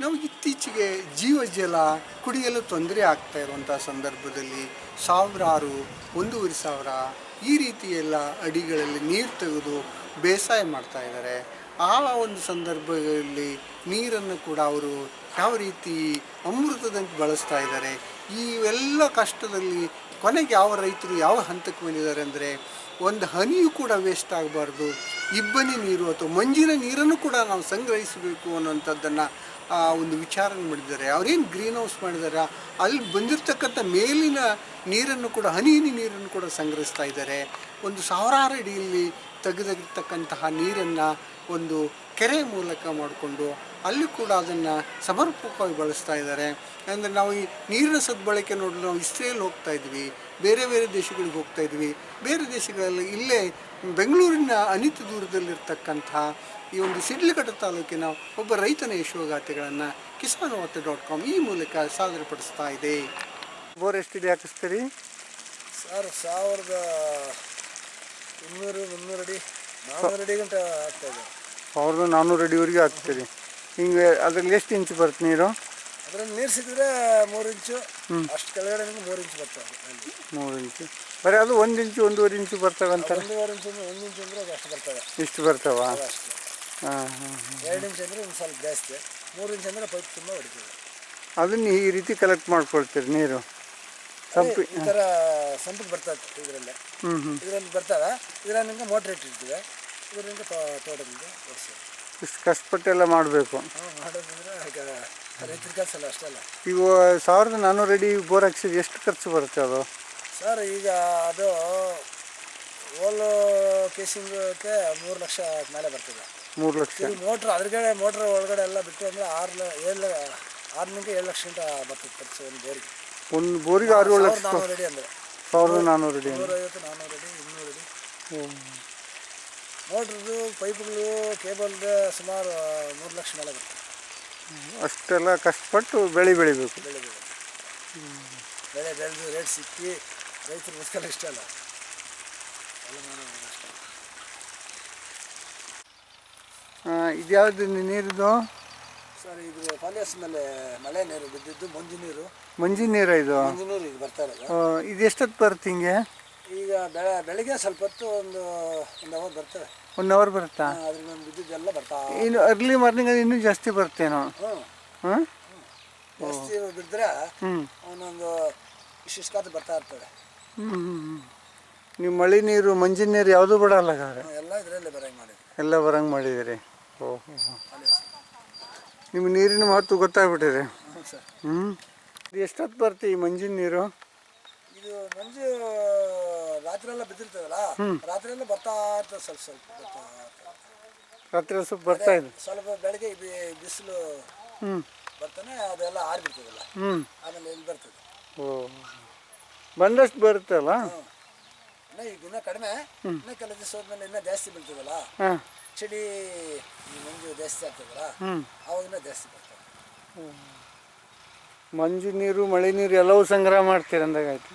ನಾವು ಇತ್ತೀಚೆಗೆ ಜೀವಜಲ ಕುಡಿಯಲು ತೊಂದರೆ ಆಗ್ತಾ ಇರುವಂಥ ಸಂದರ್ಭದಲ್ಲಿ ಸಾವಿರಾರು 1,500 ಈ ರೀತಿ ಎಲ್ಲ ಅಡಿಗಳಲ್ಲಿ ನೀರು ತೆಗೆದು ಬೇಸಾಯ ಮಾಡ್ತಾ ಇದ್ದಾರೆ. ಆ ಒಂದು ಸಂದರ್ಭದಲ್ಲಿ ನೀರನ್ನು ಕೂಡ ಅವರು ಯಾವ ರೀತಿ ಅಮೃತದಂತೆ ಬಳಸ್ತಾ ಇದ್ದಾರೆ. ಇವೆಲ್ಲ ಕಷ್ಟದಲ್ಲಿ ಕೊನೆಗೆ ಯಾವ ರೈತರು ಯಾವ ಹಂತಕ್ಕೆ ಬಂದಿದ್ದಾರೆ ಅಂದರೆ, ಒಂದು ಹನಿಯೂ ಕೂಡ ವೇಸ್ಟ್ ಆಗಬಾರ್ದು, ಇಬ್ಬನಿ ನೀರು ಅಥವಾ ಮಂಜಿನ ನೀರನ್ನು ಕೂಡ ನಾವು ಸಂಗ್ರಹಿಸಬೇಕು ಅನ್ನೋಂಥದ್ದನ್ನು ಒಂದು ವಿಚಾರ ಮಾಡಿದ್ದಾರೆ. ಅವರೇನು ಗ್ರೀನ್ ಹೌಸ್ ಮಾಡಿದ್ದಾರೆ, ಅಲ್ಲಿ ಬಂದಿರತಕ್ಕಂಥ ಮೇಲಿನ ನೀರನ್ನು ಕೂಡ ಹನಿ ನೀರನ್ನು ಕೂಡ ಸಂಗ್ರಹಿಸ್ತಾ ಇದ್ದಾರೆ. ಒಂದು ಸಾವಿರಾರು ಅಡಿಯಲ್ಲಿ ತೆಗೆದಿರ್ತಕ್ಕಂತಹ ನೀರನ್ನು ಒಂದು ಕೆರೆ ಮೂಲಕ ಮಾಡಿಕೊಂಡು ಅಲ್ಲಿ ಕೂಡ ಅದನ್ನು ಸಮರ್ಪಕವಾಗಿ ಬಳಸ್ತಾ ಇದ್ದಾರೆ. ಅಂದರೆ ನಾವು ಈ ನೀರಿನ ಸದ್ಬಳಕೆ ನೋಡಲು ನಾವು ಇಸ್ರೇಲ್ ಹೋಗ್ತಾ ಇದ್ವಿ, ಬೇರೆ ಬೇರೆ ದೇಶಗಳಿಗೆ ಹೋಗ್ತಾ ಇದ್ವಿ. ಬೇರೆ ದೇಶಗಳಲ್ಲಿ ಇಲ್ಲೇ ಬೆಂಗಳೂರಿನ ಅನಿತ ದೂರದಲ್ಲಿರ್ತಕ್ಕಂಥ ಈ ಒಂದು ಶಿಡ್ಲಘಟ್ಟ ತಾಲೂಕಿನ ಒಬ್ಬ ರೈತನ ಯಶೋಗಾಥೆಗಳನ್ನು ಕಿಸಾನ್ವಾರ್ತೆ.com ಈ ಮೂಲಕ ಸಾದರಪಡಿಸ್ತಾ ಇದೆ. ಬೋರ್ ಎಷ್ಟಿದೆ ಹಾಕಿಸ್ತೀರಿ ಸರ್? 1200-300 ಅಡಿ 400 ಅಡಿ ಗಂಟ ಆಗ್ತಾ ಇದೆ. 1400 ಅಡಿವರೆಗೆ ಹಾಕ್ತೀರಿ. ಹಿಂಗೆ ಅದ್ರಲ್ಲಿ ಎಷ್ಟು ಇಂಚು ಬರುತ್ತೆ ನೀರು? ಅದರಲ್ಲಿ ನೀರು ಸಿಕ್ಕಿದ್ರೆ 3 ಇಂಚು, ಅಷ್ಟು ಕೆಳಗಡೆ 3 ಇಂಚು ಬರ್ತವೆ. 3 ಇಂಚು ಬರೀ ಅದು 1 ಇಂಚು 1.5 ಇಂಚು ಬರ್ತವೆ ಅಂತಾರೆ. 1.5 ಇಂಚು 1 ಇಂಚು ಅಂದರೆ ಅದು ಅಷ್ಟು ಬರ್ತವೆ. ಇಷ್ಟು ಬರ್ತಾವ? ಅಷ್ಟು. 2 ಇಂಚು ಅಂದರೆ ಒಂದು ಸ್ವಲ್ಪ ಜಾಸ್ತಿ, 3 ಇಂಚು ಅಂದರೆ ಪೈಪ್ ತುಂಬ ಹೊಡಿತೀವಿ. ಅದನ್ನು ಈ ರೀತಿ ಕಲೆಕ್ಟ್ ಮಾಡ್ಕೊಳ್ತೀರಿ ನೀರು? ಈ ಥರ ಸಂಪಿಗೆ ಬರ್ತದೆ ಇದರಲ್ಲಿ. ಇದರಲ್ಲಿ ಬರ್ತಾವೆ. ಇದರಿಂದ ಮೋಟ್ರ್ ಇಟ್ಟಿರ್ತೀವಿ, ಇದರಿಂದ ತೋಟದಿಂದ ಓಡಿಸ್ತೀವಿ. ಇಷ್ಟು ಕಷ್ಟಪಟ್ಟೆಲ್ಲ ಮಾಡಬೇಕು. ಮಾಡೋದಂದ್ರೆ ಈಗ ರೈತರ ಕೆಲಸ ಅಲ್ಲ, ಅಷ್ಟಲ್ಲ. ಈಗ 1400 ಅಡಿ ಬೋರ್ ಹಾಕ್ಸಿದ್ರೆ ಎಷ್ಟು ಖರ್ಚು ಬರುತ್ತೆ ಅದು? ಸರ್ ಈಗ ಅದು ಓಲ್ ಕೇಸಿಂಗಕ್ಕೆ 3 ಲಕ್ಷ ಮೇಲೆ ಬರ್ತದೆ. 3 ಲಕ್ಷ. ಮೋಟ್ರ್ ಮೋಟ್ರ್ ಒಳಗಡೆ ಎಲ್ಲ ಬಿಟ್ಟು ಅಂದರೆ 6-7 ಲಕ್ಷ ಗಂಟ ಬರ್ತದೆ ಖರ್ಚು ಒಂದು ಬೋರಿಗೆ. ಒಂದು ಬೋರಿಗೆ 6-7 ಲಕ್ಷ. 400 ಅಡಿ ಅಂದರೆ 1400 ಅಡಿ, 150-400 ಅಡಿ 200 ಅಡಿ. ಮೋಟ್ರದ್ದು ಪೈಪ್ಗಳು ಕೇಬಲ್ದು ಸುಮಾರು 3 ಲಕ್ಷ ಮೇಲೆ ಬರ್ತದೆ. ಅಷ್ಟೆಲ್ಲ ಕಷ್ಟಪಟ್ಟು ಬೆಳಿಬೇಕು. ಬೆಳೆ ಬೆಳೆದು ರೇಟ್ ಸಿಕ್ಕಿ ರೈತರು ಬದುಕಲ್ಲ ಇಷ್ಟ ಅಲ್ಲ, ಎಲ್ಲ ಮಾಡೋದು ಅಷ್ಟೇ. ಇದ್ಯಾವುದು ನೀರಿದು? ಸರ್ ಇದು ಪಾಲಿಯಸ್ ಮೇಲೆ ಮಳೆ ನೀರು ಬಿದ್ದಿದ್ದು ಮಂಜು ನೀರು. ಮಂಜಿನ ನೀರು ಇದು? ಮಂಜು ನೀರು ಈಗ ಬರ್ತಾ ಇರೋದು. ಇದು ಎಷ್ಟೊತ್ತು ಬರುತ್ತೆ ಹಿಂಗೆ? ಈಗ ಬೆಳಗ್ಗೆ ಸ್ವಲ್ಪ ಹೊತ್ತು ಒಂದು ಅವರ್ ಬರ್ತವೆ. 1 ಅವರ್ ಬರುತ್ತಾ? ಅದ್ರಿಂದ ಬಿದ್ದಿದ್ದೆಲ್ಲ ಬರ್ತಾ. ಇನ್ನು ಅರ್ಲಿ ಮಾರ್ನಿಂಗ್ ಅದು ಇನ್ನೂ ಜಾಸ್ತಿ ಬರ್ತೇನೋ? ಜಾಸ್ತಿ ಬಿದ್ದರೆ ಒಂದೊಂದು ಇಷ್ಟು ಕಾತು ಬರ್ತಾ ಇರ್ತದೆ. ನೀವು ಮಳೆ ನೀರು ಮಂಜಿನ ನೀರು ಯಾವುದೂ ಬಿಡಲ್ಲ ಹಾಗಾದ್ರೆ? ಎಲ್ಲ ಇದರಲ್ಲೇ ಬರಂಗೆ ಮಾಡಿದ್ವಿ. ಎಲ್ಲ ಬರಂಗೆ ಮಾಡಿದಿರಿ. ಓಹೋ, ನಿಮ್ಗೆ ನೀರಿನ ಮಹತ್ವ ಗೊತ್ತಾಗ್ಬಿಟ್ಟಿದೆ. ಸರ್. ಇದು ಎಷ್ಟೊತ್ತು ಬರ್ತೀವಿ ಈ ಮಂಜಿನ ನೀರು? ಇದು ಮಂಜು ರಾತ್ರಿ ಎಲ್ಲ ಬಿದ್ದಿರ್ತದಲ್ಲ, ರಾತ್ರಿ ಎಲ್ಲ ಬರ್ತಾ ಇರ್ತದೆ. ಸ್ವಲ್ಪ ಬರ್ತಾ ರಾತ್ರಿ ಸ್ವಲ್ಪ ಬರ್ತಾ ಇದೆ. ಸ್ವಲ್ಪ ಬೆಳಗ್ಗೆ ಬಿಸಿಲು ಬರ್ತಾನೆ ಅದೆಲ್ಲ ಆರಿಬಿಡ್ತದಲ್ಲ, ಆಮೇಲೆ ಇಲ್ಲಿ ಬರ್ತದೆ. ಓ, ಬಂದಷ್ಟು ಬರುತ್ತಲ್ಲ. ಈಗ ಇನ್ನೂ ಕಡಿಮೆ, ಇನ್ನೂ ಕೆಲವು ದಿವಸ ಹೋದ್ಮೇಲೆ ಇನ್ನೂ ಜಾಸ್ತಿ ಬೀಳ್ತದಲ್ಲ, ಚಳಿ ಮಂಜು ಜಾಸ್ತಿ ಆಗ್ತದಲ್ಲ, ಅವಾಗ ಇನ್ನೂ ಜಾಸ್ತಿ ಬರ್ತದೆ. ಮಂಜು ನೀರು ಮಳೆ ನೀರು ಎಲ್ಲವೂ ಸಂಗ್ರಹ ಮಾಡ್ತೀರ ಅಂದಾಗಾಯ್ತು.